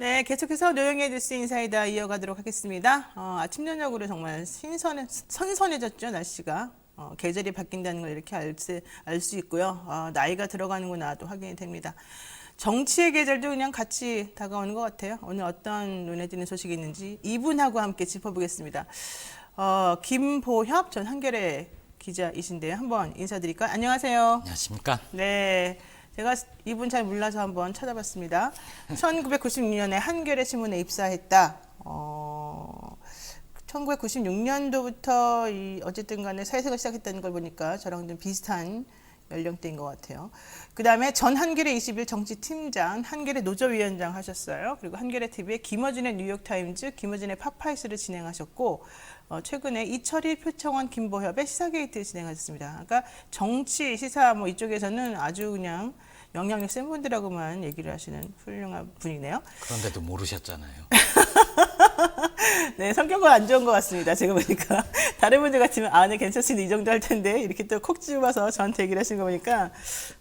네, 계속해서 노영의 뉴스 인사이다 이어가도록 하겠습니다. 아침 저녁으로 정말 선선해졌죠, 날씨가. 계절이 바뀐다는 걸 이렇게 알 수 있고요. 나이가 들어가는구나 또 확인이 됩니다. 정치의 계절도 그냥 같이 다가오는 것 같아요. 오늘 어떤 눈에 띄는 소식이 있는지 이분하고 함께 짚어보겠습니다. 김보협 전 한겨레 기자이신데요. 한번 인사드릴까요? 안녕하세요. 안녕하십니까? 네. 제가 이분 잘 몰라서 한번 찾아봤습니다. 1996년에 한겨레 신문에 입사했다. 1996년도부터 어쨌든 간에 사회생활 시작했다는 걸 보니까 저랑 좀 비슷한 연령대인 것 같아요. 그 다음에 전 한겨레 21 정치팀장, 한겨레 노조위원장 하셨어요. 그리고 한겨레 TV의 김어준의 뉴욕타임즈, 김어준의 팝하이스를 진행하셨고, 최근에 이철희 표창원 김보협의 시사게이트를 진행하셨습니다. 그러니까 정치, 시사 뭐 이쪽에서는 아주 그냥 영향력 센 분들하고만 얘기를 하시는 훌륭한 분이네요. 그런데도 모르셨잖아요. 네, 성격은 안 좋은 것 같습니다. 제가 보니까. 다른 분들 같으면, 네, 괜찮습니다. 이 정도 할 텐데. 이렇게 또 콕 집어서 저한테 얘기를 하신 거 보니까,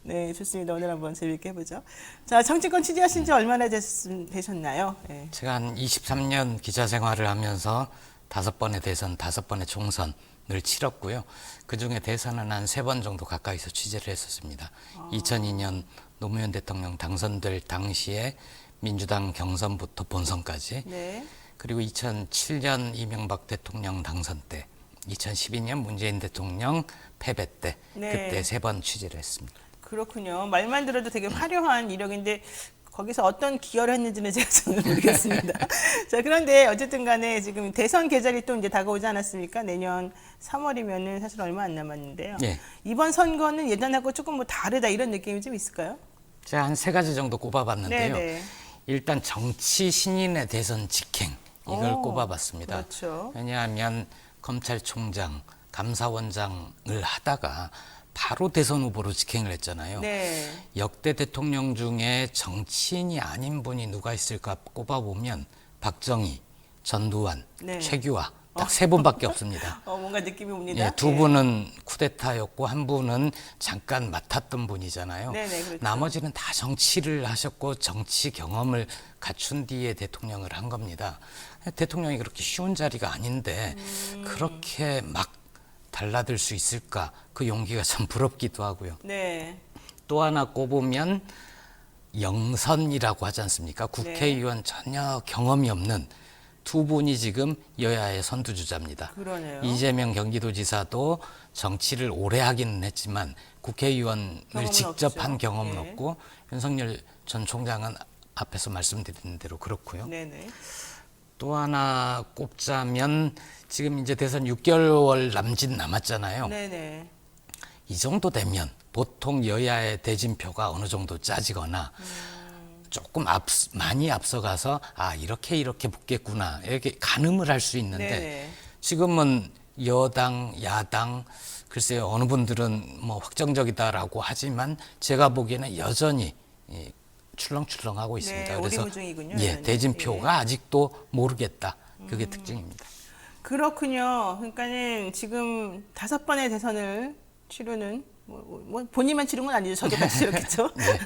네, 좋습니다. 오늘 한번 재밌게 해보죠. 자, 정치권 취재하신 지 얼마나 되셨나요? 네. 제가 한 23년 기자 생활을 하면서 5번의 대선, 5번의 총선을 치렀고요. 그중에 대선은 한 3번 정도 가까이서 취재를 했었습니다. 2002년 노무현 대통령 당선될 당시에 민주당 경선부터 본선까지. 네. 그리고 2007년 이명박 대통령 당선 때, 2012년 문재인 대통령 패배 때, 네. 그때 3번 취재를 했습니다. 그렇군요. 말만 들어도 되게 화려한 이력인데 거기서 어떤 기여를 했는지는 제가 전혀 모르겠습니다. 자, 그런데 어쨌든 간에 지금 대선 계절이 또 이제 다가오지 않았습니까? 내년 3월이면은 사실 얼마 안 남았는데요. 예. 이번 선거는 예전하고 조금 뭐 다르다 이런 느낌이 좀 있을까요? 제가 한 3가지 정도 꼽아봤는데요. 네네. 일단 정치 신인의 대선 직행 이걸 꼽아봤습니다. 그렇죠. 왜냐하면 검찰총장, 감사원장을 하다가 바로 대선 후보로 직행을 했잖아요. 네. 역대 대통령 중에 정치인이 아닌 분이 누가 있을까 꼽아보면 박정희, 전두환, 네. 최규하 딱 3분밖에 없습니다. 뭔가 느낌이 옵니다. 예, 2분은 쿠데타였고 1분은 잠깐 맡았던 분이잖아요. 네네, 그렇죠. 나머지는 다 정치를 하셨고 정치 경험을 갖춘 뒤에 대통령을 한 겁니다. 대통령이 그렇게 쉬운 자리가 아닌데 그렇게 막 달라들 수 있을까? 그 용기가 참 부럽기도 하고요. 네. 또 하나 꼽으면 영선이라고 하지 않습니까? 국회의원 전혀 경험이 없는 2분이 지금 여야의 선두주자입니다. 그러네요. 이재명 경기도지사도 정치를 오래 하기는 했지만 국회의원을 경험은 직접 없죠. 한 경험은 네. 없고 윤석열 전 총장은 앞에서 말씀드린 대로 그렇고요. 네네. 또 하나 꼽자면 지금 이제 대선 6개월 남짓 남았잖아요. 네네. 이 정도 되면 보통 여야의 대진표가 어느 정도 짜지거나 조금 많이 앞서가서 이렇게 붙겠구나 이렇게 가늠을 할 수 있는데 네네. 지금은 여당, 야당 글쎄요 어느 분들은 뭐 확정적이다라고 하지만 제가 보기에는 여전히 출렁출렁하고 있습니다. 네, 그래서 오리무중이군요. 예, 대진표가 아직도 모르겠다. 그게 특징입니다. 그렇군요. 그러니까는 지금 5번의 대선을 치르는 뭐 본인만 치른 건 아니죠. 저도 같이 치렀겠죠. 네,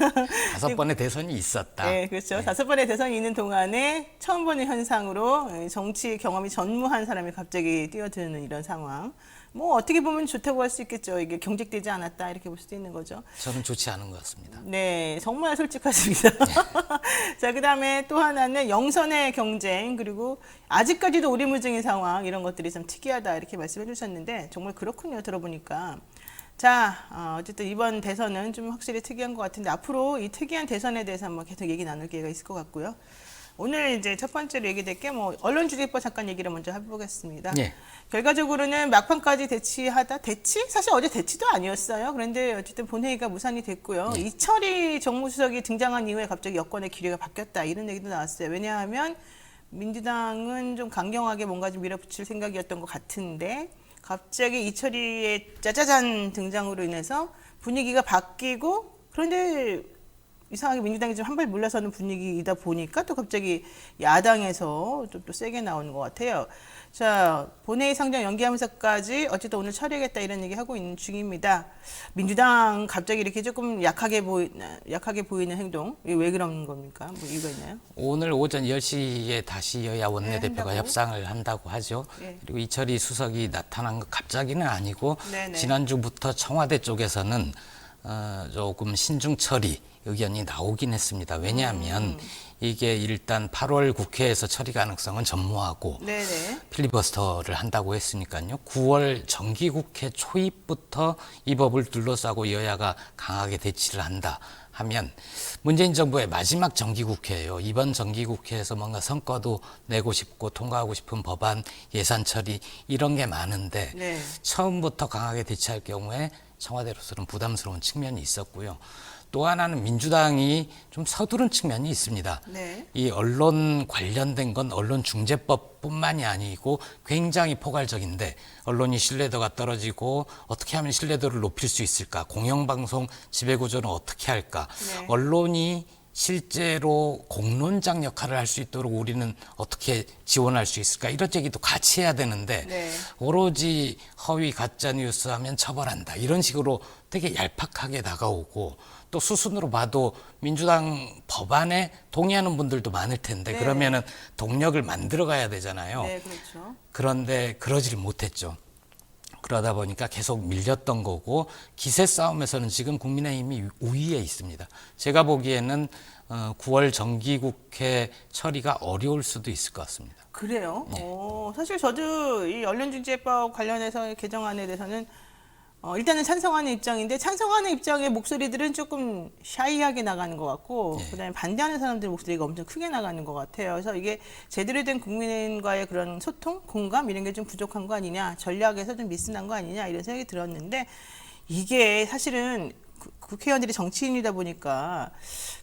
5번의 대선이 있었다. 네, 그렇죠. 5번의 대선이 있는 동안에 처음 보는 현상으로 정치 경험이 전무한 사람이 갑자기 뛰어드는 이런 상황. 뭐 어떻게 보면 좋다고 할 수 있겠죠. 이게 경직되지 않았다 이렇게 볼 수도 있는 거죠. 저는 좋지 않은 것 같습니다. 네, 정말 솔직하십니다. 자, 그다음에 또 하나는 영선의 경쟁 그리고 아직까지도 오리무중인 상황 이런 것들이 좀 특이하다 이렇게 말씀해 주셨는데 정말 그렇군요. 들어보니까. 자, 어쨌든 이번 대선은 좀 확실히 특이한 것 같은데 앞으로 이 특이한 대선에 대해서 한번 계속 얘기 나눌 기회가 있을 것 같고요. 오늘 이제 첫 번째로 얘기될 게 뭐 언론주재법 잠깐 얘기를 먼저 해보겠습니다. 예. 결과적으로는 막판까지 대치? 사실 어제 대치도 아니었어요. 그런데 어쨌든 본회의가 무산이 됐고요. 예. 이철희 정무수석이 등장한 이후에 갑자기 여권의 기류가 바뀌었다 이런 얘기도 나왔어요. 왜냐하면 민주당은 좀 강경하게 뭔가 좀 밀어붙일 생각이었던 것 같은데 갑자기 이철희의 짜자잔 등장으로 인해서 분위기가 바뀌고 그런데 이상하게 민주당이 좀 한 발 물러서는 분위기이다 보니까 또 갑자기 야당에서 또 세게 나오는 것 같아요. 자, 본회의 상정 연기하면서까지 어쨌든 오늘 처리하겠다 이런 얘기 하고 있는 중입니다. 민주당 갑자기 이렇게 조금 약하게 보이는 행동, 이게 왜 그런 겁니까? 뭐 이유가 있나요? 오늘 오전 10시에 다시 여야 원내대표가 한다고? 협상을 한다고 하죠. 예. 그리고 이철희 수석이 나타난 것 갑자기는 아니고 네네. 지난주부터 청와대 쪽에서는 조금 신중 처리 의견이 나오긴 했습니다. 왜냐하면 이게 일단 8월 국회에서 처리 가능성은 전무하고 네네. 필리버스터를 한다고 했으니까요. 9월 정기국회 초입부터 이 법을 둘러싸고 여야가 강하게 대치를 한다 하면 문재인 정부의 마지막 정기국회예요. 이번 정기국회에서 뭔가 성과도 내고 싶고 통과하고 싶은 법안, 예산 처리 이런 게 많은데 네. 처음부터 강하게 대치할 경우에 청와대로서는 부담스러운 측면이 있었고요. 또 하나는 민주당이 좀 서두른 측면이 있습니다. 네. 이 언론 관련된 건 언론중재법뿐만이 아니고 굉장히 포괄적인데 언론이 신뢰도가 떨어지고 어떻게 하면 신뢰도를 높일 수 있을까? 공영방송 지배구조는 어떻게 할까? 네. 언론이 실제로 공론장 역할을 할 수 있도록 우리는 어떻게 지원할 수 있을까? 이런 얘기도 같이 해야 되는데 네. 오로지 허위 가짜 뉴스 하면 처벌한다. 이런 식으로 되게 얄팍하게 다가오고 또 수순으로 봐도 민주당 법안에 동의하는 분들도 많을 텐데 네. 그러면은 동력을 만들어 가야 되잖아요. 네, 그렇죠. 그런데 그러지를 못했죠. 그러다 보니까 계속 밀렸던 거고 기세 싸움에서는 지금 국민의힘이 우위에 있습니다. 제가 보기에는 9월 정기국회 처리가 어려울 수도 있을 것 같습니다. 그래요? 네. 사실 저도 이 언론중재법 관련해서 개정안에 대해서는 일단은 찬성하는 입장인데 찬성하는 입장의 목소리들은 조금 샤이하게 나가는 것 같고 네. 그다음에 반대하는 사람들 목소리가 엄청 크게 나가는 것 같아요. 그래서 이게 제대로 된 국민과의 그런 소통, 공감 이런 게 좀 부족한 거 아니냐, 전략에서 좀 미스난 거 아니냐 이런 생각이 들었는데 이게 사실은 국회의원들이 정치인이다 보니까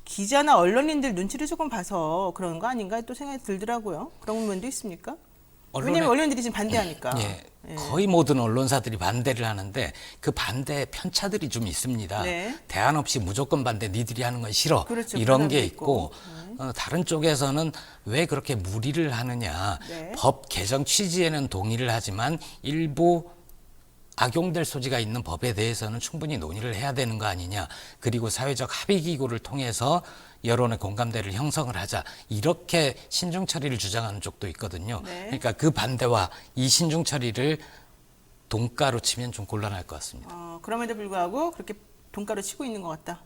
기자나 언론인들 눈치를 조금 봐서 그런 거 아닌가 또 생각이 들더라고요. 그런 면도 있습니까? 왜냐면 언론인들이 지금 반대하니까. 예, 예. 거의 모든 언론사들이 반대를 하는데 그 반대 편차들이 좀 있습니다. 네. 대안 없이 무조건 반대, 니들이 하는 건 싫어. 그렇죠. 이런 게 그런 있고 다른 쪽에서는 왜 그렇게 무리를 하느냐. 네. 법 개정 취지에는 동의를 하지만 일부 악용될 소지가 있는 법에 대해서는 충분히 논의를 해야 되는 거 아니냐. 그리고 사회적 합의 기구를 통해서 여론의 공감대를 형성을 하자. 이렇게 신중 처리를 주장하는 쪽도 있거든요. 네. 그러니까 그 반대와 이 신중 처리를 동가로 치면 좀 곤란할 것 같습니다. 그럼에도 불구하고 그렇게 돈가루 치고 있는 것 같다.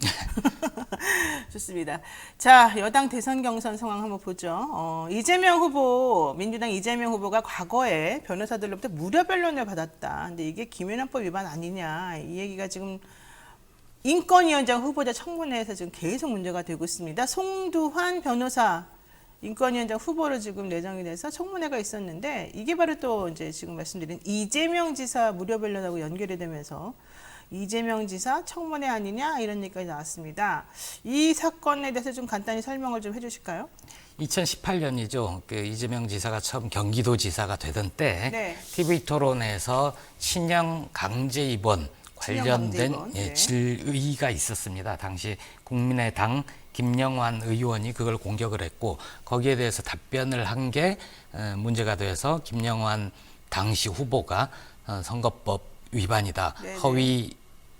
좋습니다. 자, 여당 대선 경선 상황 한번 보죠. 이재명 후보, 민주당 이재명 후보가 과거에 변호사들로부터 무료 변론을 받았다. 근데 이게 김연아법 위반 아니냐. 이 얘기가 지금 인권위원장 후보자 청문회에서 지금 계속 문제가 되고 있습니다. 송두환 변호사 인권위원장 후보로 지금 내정이 돼서 청문회가 있었는데 이게 바로 또 이제 지금 말씀드린 이재명 지사 무료 변론하고 연결이 되면서 이재명 지사 청문회 아니냐 이런 얘기까지 나왔습니다. 이 사건에 대해서 좀 간단히 설명을 좀 해주실까요? 2018년이죠. 그 이재명 지사가 처음 경기도지사가 되던 때 네. TV 토론에서 친형 강제 입원 관련된 강제 입원, 네. 질의가 있었습니다. 당시 국민의당 김영환 의원이 그걸 공격을 했고 거기에 대해서 답변을 한 게 문제가 돼서 김영환 당시 후보가 선거법 위반이다. 네네. 허위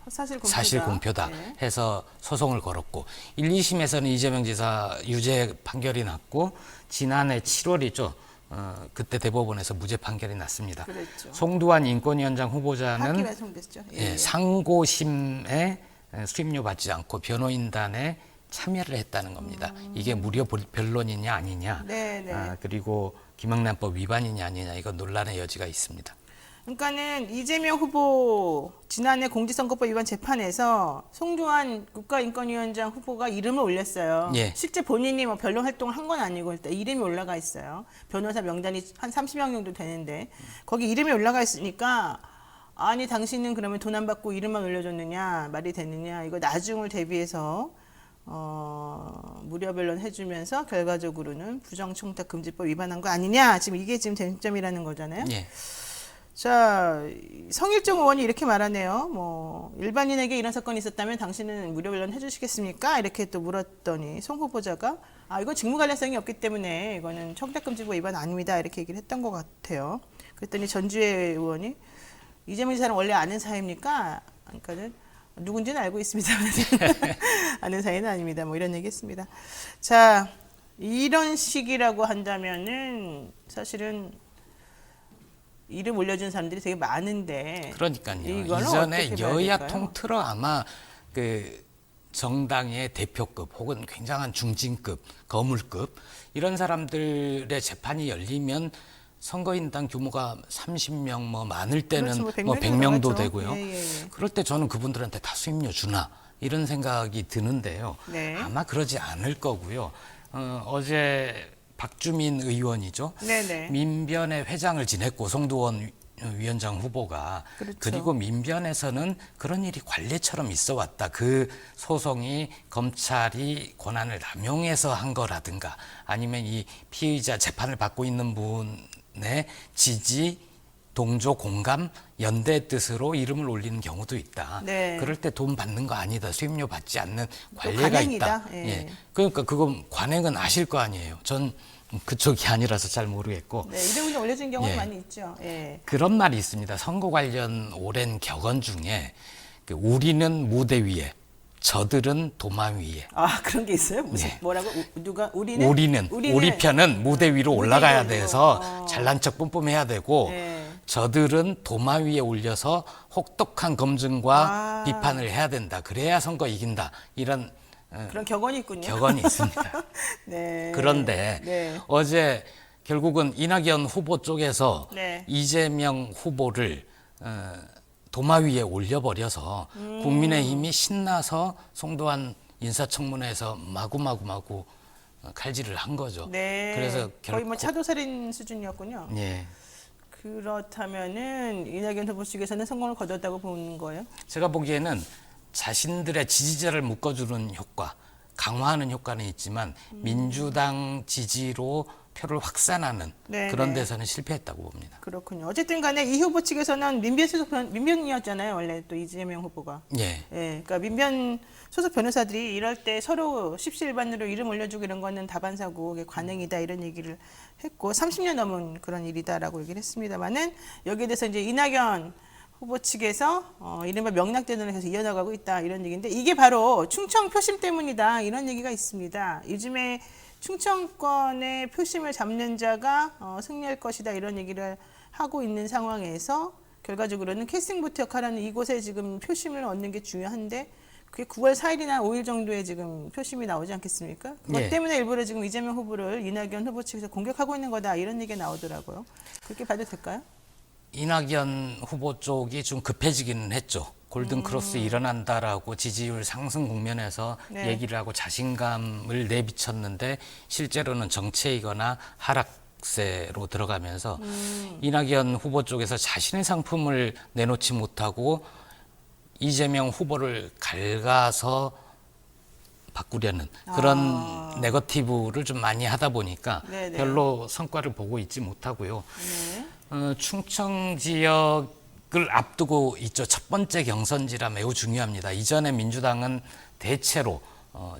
사실 사실 공표다 네. 해서 소송을 걸었고 1, 2심에서는 이재명 지사 유죄 판결이 났고 지난해 7월이죠. 그때 대법원에서 무죄 판결이 났습니다. 그랬죠. 송두환 인권위원장 후보자는 파기가 성됐죠. 예, 상고심에 수임료 받지 않고 변호인단에 참여를 했다는 겁니다. 이게 무료 변론이냐 아니냐. 네네. 그리고 김영란법 위반이냐 아니냐 이건 논란의 여지가 있습니다. 그러니까는 이재명 후보 지난해 공직선거법 위반 재판에서 송두환 국가인권위원장 후보가 이름을 올렸어요. 예. 실제 본인이 뭐 변론 활동을 한 건 아니고 일단 이름이 올라가 있어요. 변호사 명단이 한 30명 정도 되는데 거기 이름이 올라가 있으니까 아니 당신은 그러면 돈 안 받고 이름만 올려줬느냐 말이 되느냐 이거 나중을 대비해서 무료 변론 해주면서 결과적으로는 부정청탁금지법 위반한 거 아니냐 지금 이게 지금 쟁점이라는 거잖아요. 예. 자, 성일정 의원이 이렇게 말하네요. 뭐 일반인에게 이런 사건이 있었다면 당신은 무료 변론 해주시겠습니까? 이렇게 또 물었더니 송 후보자가 이거 직무 관련성이 없기 때문에 이거는 청탁금지법 위반 아닙니다. 이렇게 얘기를 했던 것 같아요. 그랬더니 전주혜 의원이 이재명 지사는 원래 아는 사이입니까? 그러니까는 누군지는 알고 있습니다. 아는 사이는 아닙니다. 뭐 이런 얘기했습니다. 자, 이런 식이라고 한다면은 사실은 이름 올려준 사람들이 되게 많은데. 그러니까요. 이거는 이전에 어떻게 봐야 여야 될까요? 통틀어 아마 그 정당의 대표급 혹은 굉장한 중진급, 거물급 이런 사람들의 재판이 열리면 선거인단 규모가 30명 뭐 많을 때는 그렇죠. 뭐 100명이 100명도 넘어가죠. 되고요. 예, 예, 예. 그럴 때 저는 그분들한테 다 수임료 주나 이런 생각이 드는데요. 네. 아마 그러지 않을 거고요. 어제 박주민 의원이죠. 네네. 민변의 회장을 지냈고 송두원 위원장 후보가 그렇죠. 그리고 민변에서는 그런 일이 관례처럼 있어 왔다. 그 소송이 검찰이 권한을 남용해서 한 거라든가 아니면 이 피의자 재판을 받고 있는 분의 지지, 동조, 공감, 연대 뜻으로 이름을 올리는 경우도 있다. 네. 그럴 때 돈 받는 거 아니다. 수임료 받지 않는 관례가 관행이다. 있다. 예. 그러니까 그건 관행은 아실 거 아니에요. 전 그쪽이 아니라서 잘 모르겠고. 네, 이름이 올려진 경우는 예. 많이 있죠. 예. 그런 말이 있습니다. 선거 관련 오랜 격언 중에 우리는 무대 위에, 저들은 도마 위에. 그런 게 있어요? 무슨 네. 뭐라고? 누가 우리는 우리 편은 무대 위로 올라가야 무대 위로. 돼서 잘난 척 뿜뿜해야 되고 네. 저들은 도마 위에 올려서 혹독한 검증과 아. 비판을 해야 된다. 그래야 선거 이긴다. 이런 그런 격언이 있군요. 격언이 있습니다. 네. 그런데 네. 어제 결국은 이낙연 후보 쪽에서 네. 이재명 후보를 도마 위에 올려버려서 국민의힘이 신나서 송도한 인사청문회에서 마구마구 칼질을 한 거죠. 네. 그래서 거의 뭐 차도살인 수준이었군요. 예. 그렇다면은 이낙연 후보 측에서는 성공을 거뒀다고 보는 거예요? 제가 보기에는 자신들의 지지자를 묶어주는 효과, 강화하는 효과는 있지만 민주당 지지로 표를 확산하는 네, 그런 네. 데서는 실패했다고 봅니다. 그렇군요. 어쨌든 간에 이 후보 측에서는 민변 소속 민변이었잖아요. 원래 또 이재명 후보가. 예. 예, 그러니까 민변 소속 변호사들이 이럴 때 서로 십시일반으로 이름 올려주고 이런 거는 다반사고 관행이다 이런 얘기를 했고 30년 넘은 그런 일이다라고 얘기를 했습니다만은 여기에 대해서 이제 이낙연 후보 측에서 이른바 명락대전을 계속 이어나가고 있다 이런 얘기인데 이게 바로 충청 표심 때문이다 이런 얘기가 있습니다. 요즘에 충청권의 표심을 잡는 자가 승리할 것이다 이런 얘기를 하고 있는 상황에서 결과적으로는 캐스팅보트 역할하는 이곳에 지금 표심을 얻는 게 중요한데 그게 9월 4일이나 5일 정도에 지금 표심이 나오지 않겠습니까? 그것 예. 때문에 일부러 지금 이재명 후보를 이낙연 후보 측에서 공격하고 있는 거다 이런 얘기가 나오더라고요. 그렇게 봐도 될까요? 이낙연 후보 쪽이 좀 급해지기는 했죠. 골든크로스 일어난다라고 지지율 상승 국면에서 네. 얘기를 하고 자신감을 내비쳤는데 실제로는 정체이거나 하락세로 들어가면서 이낙연 후보 쪽에서 자신의 상품을 내놓지 못하고 이재명 후보를 gal가서 바꾸려는 그런 네거티브를 좀 많이 하다 보니까 네네. 별로 성과를 보고 있지 못하고요. 네. 충청 지역을 앞두고 있죠. 첫 번째 경선지라 매우 중요합니다. 이전에 민주당은 대체로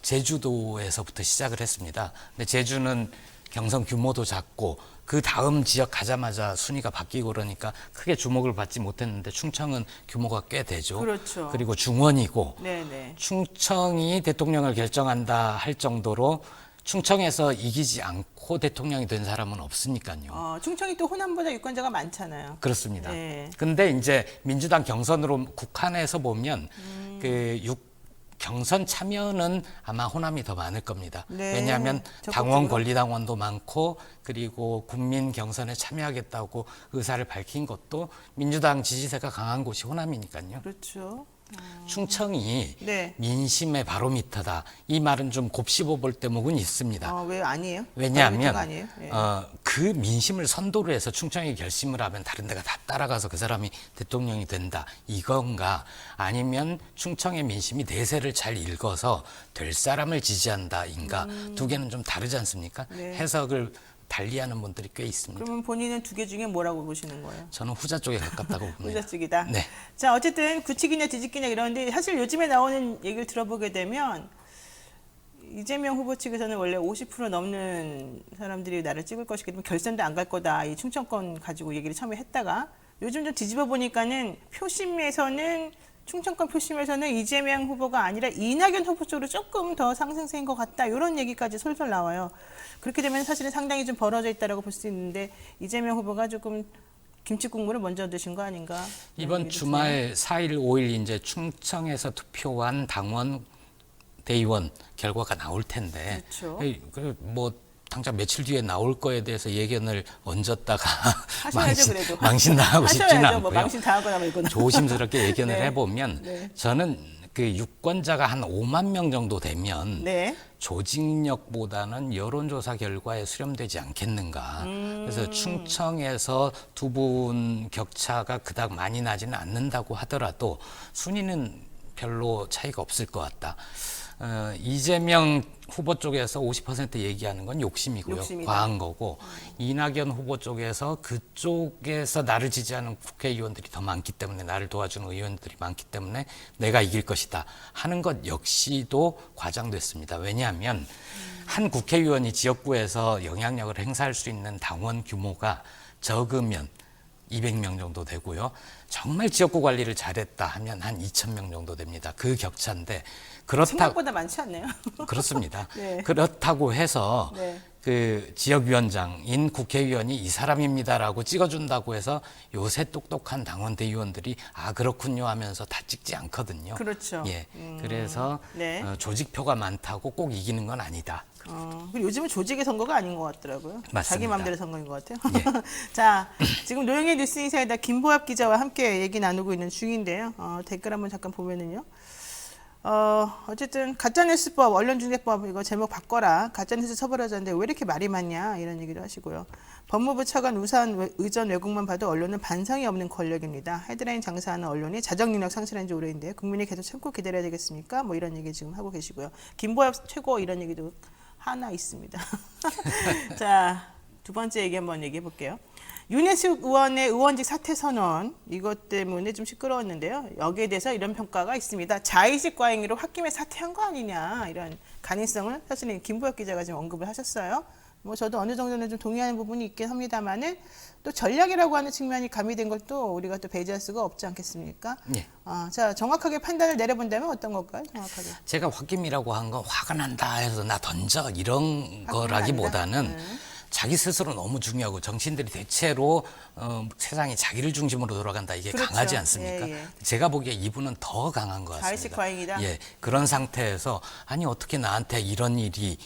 제주도에서부터 시작을 했습니다. 근데 제주는 경선 규모도 작고 그 다음 지역 가자마자 순위가 바뀌고 그러니까 크게 주목을 받지 못했는데 충청은 규모가 꽤 되죠. 그렇죠. 그리고 중원이고 네네. 충청이 대통령을 결정한다 할 정도로 충청에서 이기지 않고 대통령이 된 사람은 없으니까요. 충청이 또 호남보다 유권자가 많잖아요. 그렇습니다. 네. 근데 이제 민주당 경선으로 국한에서 보면 경선 참여는 아마 호남이 더 많을 겁니다. 네. 왜냐하면 적극적으로. 당원 권리당원도 많고 그리고 국민 경선에 참여하겠다고 의사를 밝힌 것도 민주당 지지세가 강한 곳이 호남이니까요. 그렇죠. 충청이 네. 민심의 바로미터다. 이 말은 좀 곱씹어 볼 대목은 있습니다. 왜 아니에요? 왜냐하면 바로미터가 아니에요? 예. 그 민심을 선도로 해서 충청이 결심을 하면 다른 데가 다 따라가서 그 사람이 대통령이 된다 이건가, 아니면 충청의 민심이 내세를 잘 읽어서 될 사람을 지지한다인가, 두 개는 좀 다르지 않습니까? 네. 해석을 달리하는 분들이 꽤 있습니다. 그러면 본인은 두 개 중에 뭐라고 보시는 거예요? 저는 후자 쪽에 가깝다고 봅니다. 후자 쪽이다. 네. 자, 어쨌든 굳히기냐 뒤집기냐 이러는데 사실 요즘에 나오는 얘기를 들어보게 되면 이재명 후보 측에서는 원래 50% 넘는 사람들이 나를 찍을 것이기 때문에 결선도 안 갈 거다. 이 충청권 가지고 얘기를 처음에 했다가 요즘 좀 뒤집어 보니까는 표심에서는 충청권 표심에서는 이재명 후보가 아니라 이낙연 후보 쪽으로 조금 더 상승세인 것 같다. 이런 얘기까지 솔솔 나와요. 그렇게 되면 사실은 상당히 좀 벌어져 있다라고 볼 수 있는데 이재명 후보가 조금 김치 국물을 먼저 드신 거 아닌가? 이번 주말 4일, 5일 이제 충청에서 투표한 당원 대의원 결과가 나올 텐데, 그렇죠. 뭐 당장 며칠 뒤에 나올 거에 대해서 예견을 얹었다가 하셔야죠, 그래도. 망신당하고 싶지는 하셔야죠. 않고요. 뭐 망신 당하거나 말거나. 조심스럽게 예견을 네. 해보면 네. 저는 그 유권자가 한 5만 명 정도 되면 네. 조직력보다는 여론조사 결과에 수렴되지 않겠는가. 그래서 충청에서 두 분 격차가 그닥 많이 나지는 않는다고 하더라도 순위는 별로 차이가 없을 것 같다. 이재명 후보 쪽에서 50% 얘기하는 건 욕심이고요. 욕심이다. 과한 거고, 이낙연 후보 쪽에서 그쪽에서 나를 지지하는 국회의원들이 더 많기 때문에, 나를 도와주는 의원들이 많기 때문에 내가 이길 것이다 하는 것 역시도 과장됐습니다. 왜냐하면 한 국회의원이 지역구에서 영향력을 행사할 수 있는 당원 규모가 적으면 200명 정도 되고요. 정말 지역구 관리를 잘했다 하면 한 2,000명 정도 됩니다. 그 격차인데, 생각보다 많지 않네요. 그렇습니다. 네. 그렇다고 해서 네. 그 지역위원장인 국회의원이 이 사람입니다라고 찍어준다고 해서 요새 똑똑한 당원 대의원들이 아 그렇군요 하면서 다 찍지 않거든요. 그렇죠. 예, 그래서 네. 조직표가 많다고 꼭 이기는 건 아니다. 그리고 요즘은 조직의 선거가 아닌 것 같더라고요. 맞습니다. 자기 마음대로 선거인 것 같아요. 예. 자, 지금 노영의 뉴스인사이다 김보합 기자와 함께 얘기 나누고 있는 중인데요. 댓글 한번 잠깐 보면은요. 어쨌든 가짜뉴스법, 언론중재법 이거 제목 바꿔라. 가짜뉴스 처벌하자는데 왜 이렇게 말이 많냐 이런 얘기를 하시고요. 법무부 차관 우산 의전 왜곡만 봐도 언론은 반성이 없는 권력입니다. 헤드라인 장사하는 언론이 자정 능력 상실한 지 오래인데 국민이 계속 참고 기다려야 되겠습니까? 뭐 이런 얘기 지금 하고 계시고요. 김보합 최고 이런 얘기도 하나 있습니다. 자, 두 번째 얘기 한번 얘기해 볼게요. 윤혜숙 의원의 의원직 사퇴 선언 이것 때문에 좀 시끄러웠는데요. 여기에 대해서 이런 평가가 있습니다. 자의식 과잉으로 홧김에 사퇴한 거 아니냐 이런 가능성을 사실은 김보혁 기자가 지금 언급을 하셨어요. 뭐 저도 어느 정도는 좀 동의하는 부분이 있긴 합니다만은 또 전략이라고 하는 측면이 가미된 것도 우리가 또 배제할 수가 없지 않겠습니까? 예. 자, 정확하게 판단을 내려본다면 어떤 걸까요? 정확하게. 제가 홧김이라고 한 건 화가 난다 해서 나 던져 이런 거라기보다는 자기 스스로 너무 중요하고 정치인들이 대체로 세상이 자기를 중심으로 돌아간다 이게 그렇죠. 강하지 않습니까? 예, 예. 제가 보기에 이분은 더 강한 것 같습니다. 자의식 과잉이다? 예, 그런 상태에서 아니 어떻게 나한테 이런 일이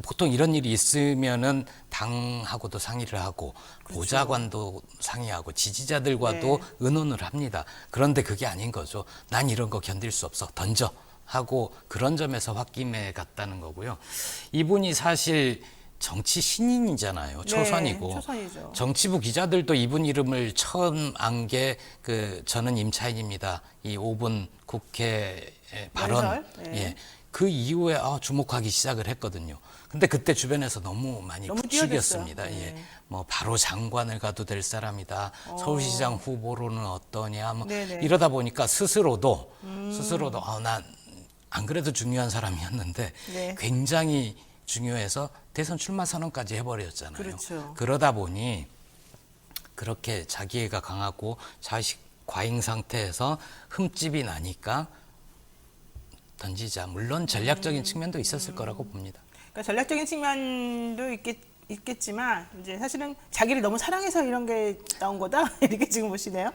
보통 이런 일이 있으면은 당하고도 상의를 하고 그렇죠. 보좌관도 상의하고 지지자들과도 네. 의논을 합니다. 그런데 그게 아닌 거죠. 난 이런 거 견딜 수 없어. 던져. 하고 그런 점에서 홧김에 갔다는 거고요. 이분이 사실 정치 신인이잖아요. 초선이고. 네, 초선이죠. 정치부 기자들도 이분 이름을 처음 안 게 저는 임차인입니다. 이 5분 국회 발언. 연설? 네. 예. 그 이후에 주목하기 시작을 했거든요. 근데 그때 주변에서 너무 많이 너무 부추겼습니다. 뛰어들었어요. 예. 네. 뭐 바로 장관을 가도 될 사람이다. 서울시장 후보로는 어떠냐. 뭐 네네. 이러다 보니까 스스로도 난 안 그래도 중요한 사람이었는데 네. 굉장히 중요해서 대선 출마 선언까지 해버렸잖아요. 그렇죠. 그러다 보니 그렇게 자기애가 강하고 자식 과잉 상태에서 흠집이 나니까 던지자. 물론 전략적인 측면도 있었을 거라고 봅니다. 그러니까 전략적인 측면도 있겠지만 이제 사실은 자기를 너무 사랑해서 이런 게 나온 거다 이렇게 지금 보시네요.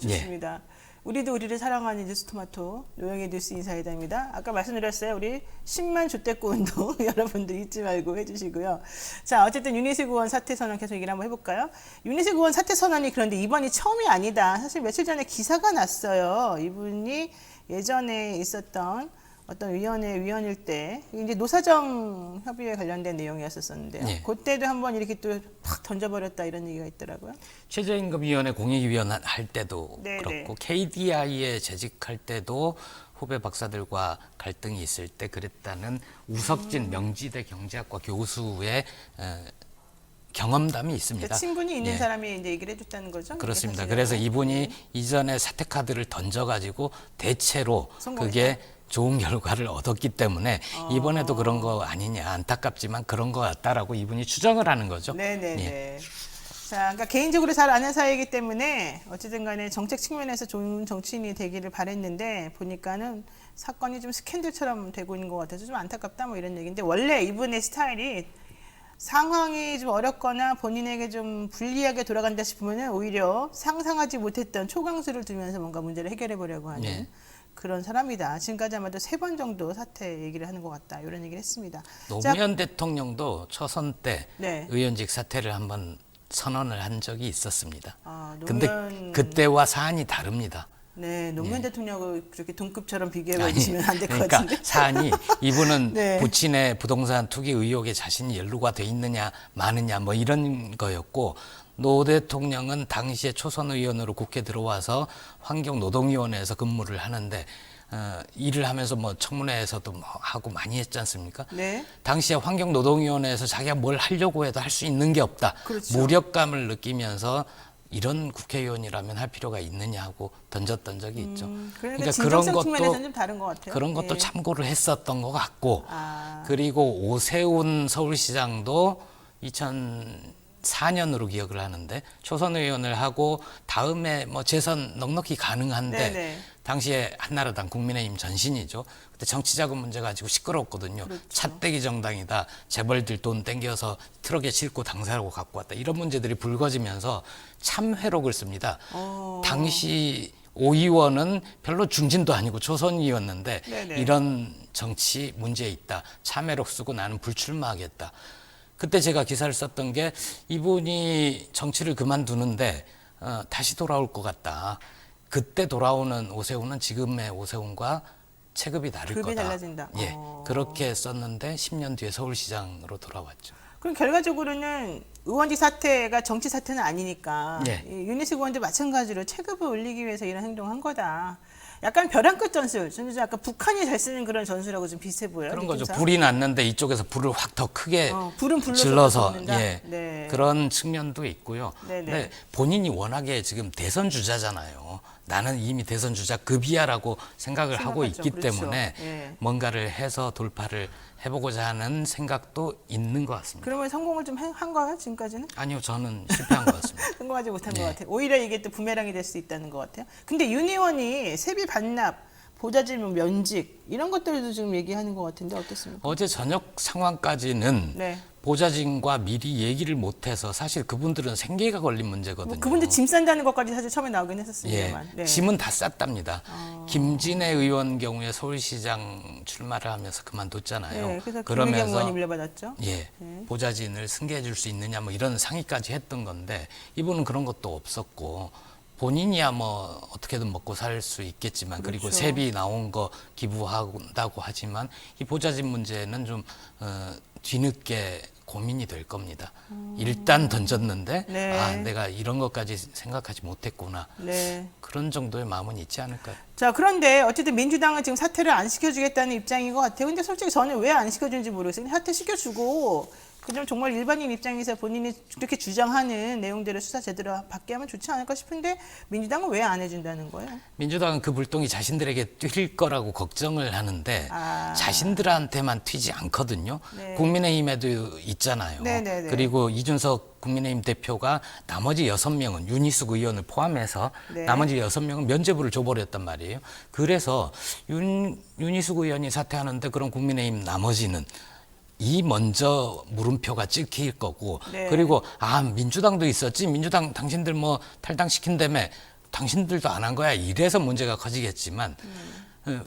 좋습니다. 우리도 우리를 사랑하는 뉴스토마토 노영의 뉴스 인사이다입니다. 아까 말씀드렸어요. 우리 10만 주택구 운동 여러분들 잊지 말고 해주시고요. 자, 어쨌든 윤희숙 의원 사퇴 선언 계속 얘기를 한번 해볼까요? 윤희숙 의원 사퇴 선언이 그런데 이번이 처음이 아니다. 사실 며칠 전에 기사가 났어요. 이분이 예전에 있었던 어떤 위원회 위원일 때 이제 노사정 협의회 관련된 내용이었었는데요. 예. 그때도 한번 이렇게 또 팍 던져버렸다 이런 얘기가 있더라고요. 최저임금위원회 공익위원 할 때도 네, 그렇고 KDI에 재직할 때도 후배 박사들과 갈등이 있을 때 그랬다는 우석진 명지대 경제학과 교수의 경험담이 있습니다. 그러니까 친분이 있는 예. 사람이 이제 얘기를 해줬다는 거죠. 그렇습니다. 이게 그래서 사실은. 이분이 이전에 사퇴 카드를 던져가지고 대체로 성공했다. 그게 좋은 결과를 얻었기 때문에 이번에도 그런 거 아니냐, 안타깝지만 그런 거 같다라고 이분이 추정을 하는 거죠. 네네네. 예. 자, 그러니까 개인적으로 잘 아는 사이이기 때문에 어쨌든 간에 정책 측면에서 좋은 정치인이 되기를 바랬는데 보니까는 사건이 좀 스캔들처럼 되고 있는 것 같아서 좀 안타깝다 뭐 이런 얘기인데 원래 이분의 스타일이 상황이 좀 어렵거나 본인에게 좀 불리하게 돌아간다 싶으면 오히려 상상하지 못했던 초강수를 두면서 뭔가 문제를 해결해 보려고 하는 예. 그런 사람이다. 지금까지 아마도 3번 정도 사퇴 얘기를 하는 것 같다. 이런 얘기를 했습니다. 노무현 대통령도 초선 때 네. 의원직 사퇴를 한번 선언을 한 적이 있었습니다. 근데 노무현 그때와 사안이 다릅니다. 네, 노무현 대통령을 그렇게 동급처럼 비교해 아니, 주시면 안 될 것 그러니까 같은데. 사안이 이분은 네. 부친의 부동산 투기 의혹에 자신이 연루가 돼 있느냐 마느냐 뭐 이런 거였고 노 대통령은 당시에 초선 의원으로 국회 들어와서 환경노동위원회에서 근무를 하는데 일을 하면서 뭐 청문회에서도 뭐 하고 많이 했지 않습니까? 네. 당시에 환경노동위원회에서 자기가 뭘 하려고 해도 할 수 있는 게 없다. 그렇죠. 무력감을 느끼면서 이런 국회의원이라면 할 필요가 있느냐 하고 던졌던 적이 있죠. 그러니까 진정성 측면에서는 좀 다른 것 같아요. 그런 것도 예. 참고를 했었던 것 같고 아. 그리고 오세훈 서울시장도 2004년으로 기억을 하는데 초선 의원을 하고 다음에 뭐 재선 넉넉히 가능한데 네네. 당시에 한나라당 국민의힘 전신이죠. 그때 정치자금 문제 가지고 시끄러웠거든요. 그렇죠. 찻대기 정당이다. 재벌들 돈 땡겨서 트럭에 싣고 당사라고 갖고 왔다. 이런 문제들이 불거지면서 참회록을 씁니다. 당시 오 의원은 별로 중진도 아니고 초선이었는데 네네. 이런 정치 문제에 있다. 참회록 쓰고 나는 불출마하겠다. 그때 제가 기사를 썼던 게 이분이 정치를 그만두는데 다시 돌아올 것 같다. 그때 돌아오는 오세훈은 지금의 오세훈과 체급이 다를 급이 거다. 달라진다. 예, 그렇게 썼는데 10년 뒤에 서울시장으로 돌아왔죠. 그럼 결과적으로는 의원직 사퇴가 정치 사퇴는 아니니까 예. 이 윤희숙 의원도 마찬가지로 체급을 올리기 위해서 이런 행동을 한 거다. 약간 벼랑 끝 전술, 저는 좀 약간 북한이 잘 쓰는 그런 전술하고 좀 비슷해 보여요. 그런 거죠. 느낌상. 불이 났는데 이쪽에서 불을 확 더 크게 불은 불로 질러서 쏟아붓는다? 예, 네. 그런 측면도 있고요. 네네. 근데 본인이 워낙에 지금 대선 주자잖아요. 나는 이미 대선 주자 급이야라고 생각을 하고 생각하죠. 있기 그렇죠. 때문에 예. 뭔가를 해서 돌파를 해보고자 하는 생각도 있는 것 같습니다. 그러면 성공을 좀 한 거예요, 지금까지는? 아니요, 저는 실패한 것 같습니다. 성공하지 못한 예. 것 같아요. 오히려 이게 또 부메랑이 될 수 있다는 것 같아요. 근데 윤 의원이 세비 반납, 보좌질 면직 이런 것들도 지금 얘기하는 것 같은데 어떻습니까? 어제 저녁 상황까지는 네. 보좌진과 미리 얘기를 못해서 사실 그분들은 생계가 걸린 문제거든요. 뭐 그분들 짐 싼다는 것까지 사실 처음에 나오긴 예, 했었습니다만. 네. 짐은 다 쌌답니다. 김진애 의원 경우에 서울시장 출마를 하면서 그만뒀잖아요. 네, 그래서 김의겸 의원이 물려받았죠. 예, 보좌진을 승계해 줄 수 있느냐 뭐 이런 상의까지 했던 건데 이분은 그런 것도 없었고 본인이야 뭐 어떻게든 먹고 살 수 있겠지만 그리고 그렇죠. 세비 나온 거 기부한다고 하지만 이 보좌진 문제는 좀 뒤늦게 고민이 될 겁니다. 일단 던졌는데 네. 아 내가 이런 것까지 생각하지 못했구나. 네. 그런 정도의 마음은 있지 않을까요? 자, 그런데 어쨌든 민주당은 지금 사퇴를 안 시켜주겠다는 입장인 것 같아요. 근데 솔직히 저는 왜 안 시켜주는지 모르겠어요. 사퇴 시켜주고 그냥 정말 일반인 입장에서 본인이 그렇게 주장하는 내용들을 수사 제대로 받게 하면 좋지 않을까 싶은데 민주당은 왜 안 해준다는 거예요? 민주당은 그 불똥이 자신들에게 튈 거라고 걱정을 하는데 아. 자신들한테만 튀지 않거든요. 네. 국민의힘에도 있잖아요. 네네네. 그리고 이준석 국민의힘 대표가 나머지 6명은 윤희숙 의원을 포함해서 네. 나머지 6명은 면죄부를 줘버렸단 말이에요. 그래서 윤희숙 의원이 사퇴하는데 그럼 국민의힘 나머지는 이 먼저 물음표가 찍힐 거고 네. 그리고 아 민주당도 있었지 민주당 당신들 뭐 탈당시킨다며 당신들도 안 한 거야 이래서 문제가 커지겠지만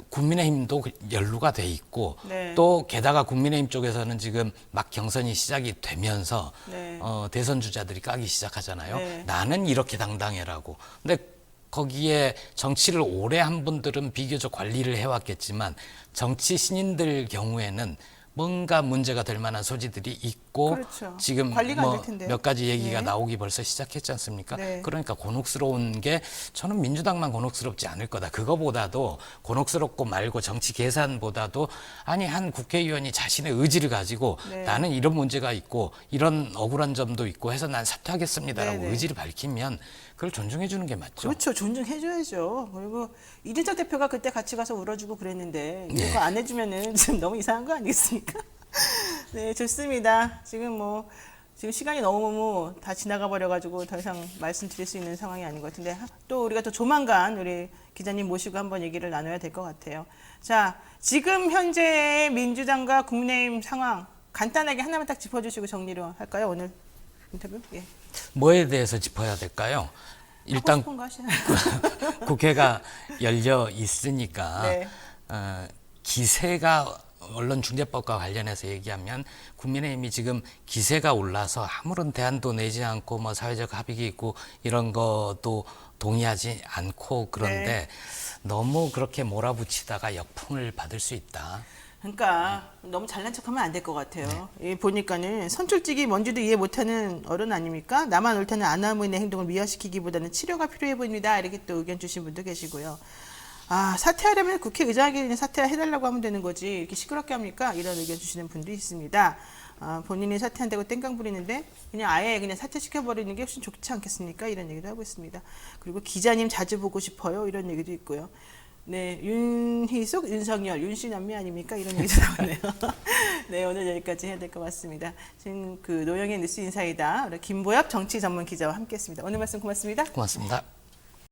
국민의힘도 연루가 돼 있고 네. 또 게다가 국민의힘 쪽에서는 지금 막 경선이 시작이 되면서 네. 대선 주자들이 까기 시작하잖아요. 네. 나는 이렇게 당당해라고. 근데 거기에 정치를 오래 한 분들은 비교적 관리를 해왔겠지만 정치 신인들 경우에는 뭔가 문제가 될 만한 소지들이 있고 그렇죠. 지금 관리가 안 뭐 될 텐데요. 몇 가지 얘기가 네. 나오기 벌써 시작했지 않습니까? 네. 그러니까 곤혹스러운 게 저는 민주당만 곤혹스럽지 않을 거다. 그거보다도 곤혹스럽고 말고 정치 계산보다도 아니 한 국회의원이 자신의 의지를 가지고 네. 나는 이런 문제가 있고 이런 억울한 점도 있고 해서 난 사퇴하겠습니다라고 네, 네. 의지를 밝히면 그걸 존중해 주는 게 맞죠. 그렇죠. 존중해줘야죠. 그리고 이준석 대표가 그때 같이 가서 울어주고 그랬는데 네. 이거 안 해주면은 지금 너무 이상한 거 아니겠습니까? 네, 좋습니다. 지금 시간이 너무 다 지나가 버려가지고 더 이상 말씀드릴 수 있는 상황이 아닌 것 같은데 또 우리가 또 조만간 우리 기자님 모시고 한번 얘기를 나눠야 될 것 같아요. 자, 지금 현재 민주당과 국민의힘 상황 간단하게 하나만 딱 짚어주시고 정리로 할까요? 오늘 인터뷰? 예. 뭐에 대해서 짚어야 될까요? 일단 하고 싶은 거 하시나요? 국회가 열려 있으니까 네. 기세가 언론중재법과 관련해서 얘기하면 국민의힘이 지금 기세가 올라서 아무런 대안도 내지 않고 뭐 사회적 합의가 있고 이런 것도 동의하지 않고 그런데 네. 너무 그렇게 몰아붙이다가 역풍을 받을 수 있다. 그러니까 너무 잘난 척하면 안 될 것 같아요. 보니까는 선출직이 뭔지도 이해 못하는 어른 아닙니까? 나만 옳다는 안하무인의 행동을 미화시키기보다는 치료가 필요해 보입니다. 이렇게 또 의견 주신 분도 계시고요. 아, 사퇴하려면 국회의장에게 그냥 사퇴해달라고 하면 되는 거지 이렇게 시끄럽게 합니까? 이런 의견 주시는 분도 있습니다. 아, 본인이 사퇴한다고 땡깡 부리는데 그냥 아예 그냥 사퇴시켜버리는 게 훨씬 좋지 않겠습니까? 이런 얘기도 하고 있습니다. 그리고 기자님 자주 보고 싶어요. 이런 얘기도 있고요. 네, 윤희숙, 윤석열, 윤씨 남매 아닙니까? 이런 얘기도 나오네요. 네, 오늘 여기까지 해야 될 것 같습니다. 지금 그 노영의 뉴스 인사이다. 우리 김보엽 정치 전문 기자와 함께했습니다. 오늘 말씀 고맙습니다. 고맙습니다.